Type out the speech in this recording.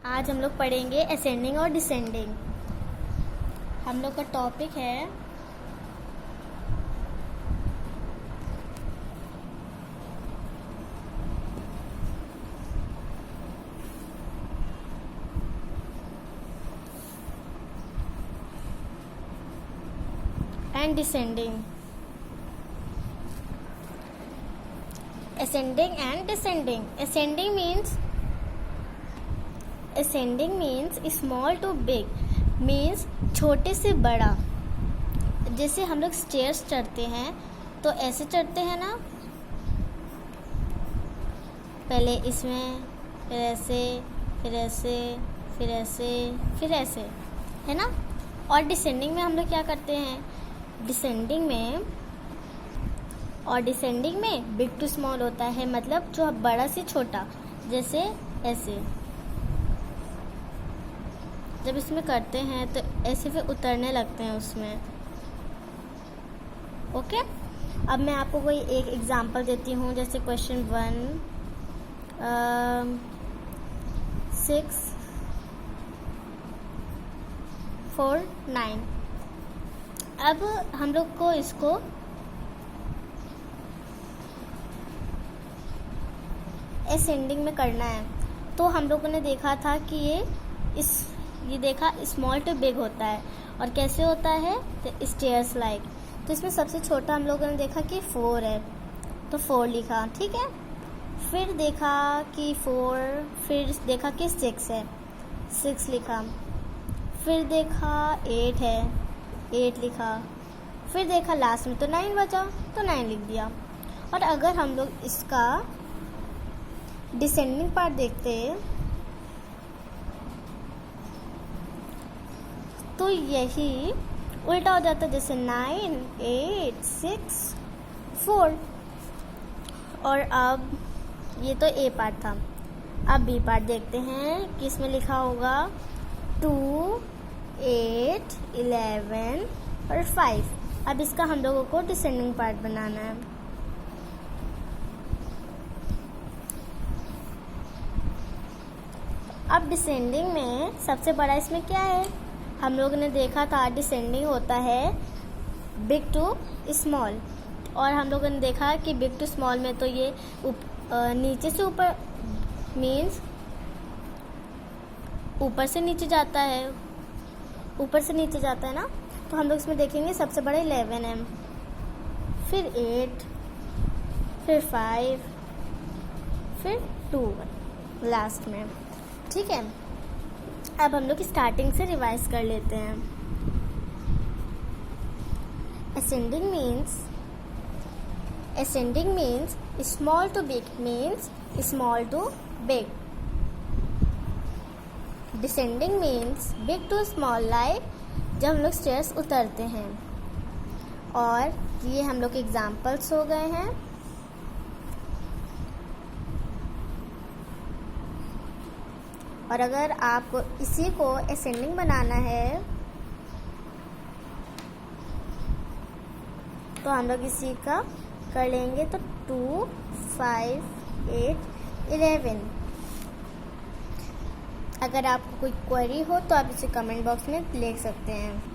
आज हम लोग पढ़ेंगे असेंडिंग और डिसेंडिंग। हम लोग का टॉपिक है and descending. Ascending and descending. Ascending means small to big, means छोटे से बड़ा। जैसे हम लोग स्टेयर्स चढ़ते हैं तो ऐसे चढ़ते हैं ना, पहले इसमें, फिर ऐसे, फिर ऐसे, फिर ऐसे, फिर ऐसे, है ना। और डिसेंडिंग में हम लोग क्या करते हैं, डिसेंडिंग में बिग टू स्मॉल होता है, मतलब जो बड़ा से छोटा, जैसे ऐसे। जब इसमें करते हैं तो ऐसे फिर उतरने लगते हैं उसमें। ओके, अब मैं आपको कोई एक एग्जांपल देती हूँ। जैसे क्वेश्चन 1, 6, 4, 9। अब हम लोग को इसको असेंडिंग में करना है। तो हम लोगों ने देखा था कि ये देखा स्मॉल टू बिग होता है। और कैसे होता है, तो स्टेयर्स लाइक। तो इसमें सबसे छोटा हम लोगों ने देखा कि 4 है, तो 4 लिखा, ठीक है। फिर देखा कि 4, फिर देखा कि 6 है, 6 लिखा। फिर देखा 8 है, 8 लिखा। फिर देखा लास्ट में तो 9 बचा, तो 9 लिख दिया। और अगर हम लोग इसका डिसेंडिंग पार्ट देखते हैं तो यही उल्टा हो जाता है, जैसे 9, 8, 6, 4। और अब ये तो ए पार्ट था। अब बी पार्ट देखते हैं कि इसमें लिखा होगा 2, 8, 11 और 5। अब इसका हम लोगों को डिसेंडिंग पार्ट बनाना है। अब डिसेंडिंग में सबसे बड़ा इसमें क्या है, हम लोगों ने देखा था डिसेंडिंग होता है बिग टू स्मॉल। और हम लोगों ने देखा कि बिग टू स्मॉल में तो ये नीचे से ऊपर, मीन्स ऊपर से नीचे जाता है, ऊपर से नीचे जाता है ना। तो हम लोग इसमें देखेंगे सबसे बड़ा 11 है, फिर 8, फिर 5, फिर 2 लास्ट में, ठीक है। अब हम लोग स्टार्टिंग से रिवाइज कर लेते हैं। Ascending means small to big, means small to big. Descending means big to small, like जब हम लोग स्टेयर्स उतरते हैं। और ये हम लोग एग्जाम्पल्स हो गए हैं। और अगर आपको इसी को असेंडिंग बनाना है तो हम लोग इसी का कर लेंगे, तो 2, 5, 8, 11। अगर आपको कोई क्वेरी हो तो आप इसे कमेंट बॉक्स में लिख सकते हैं।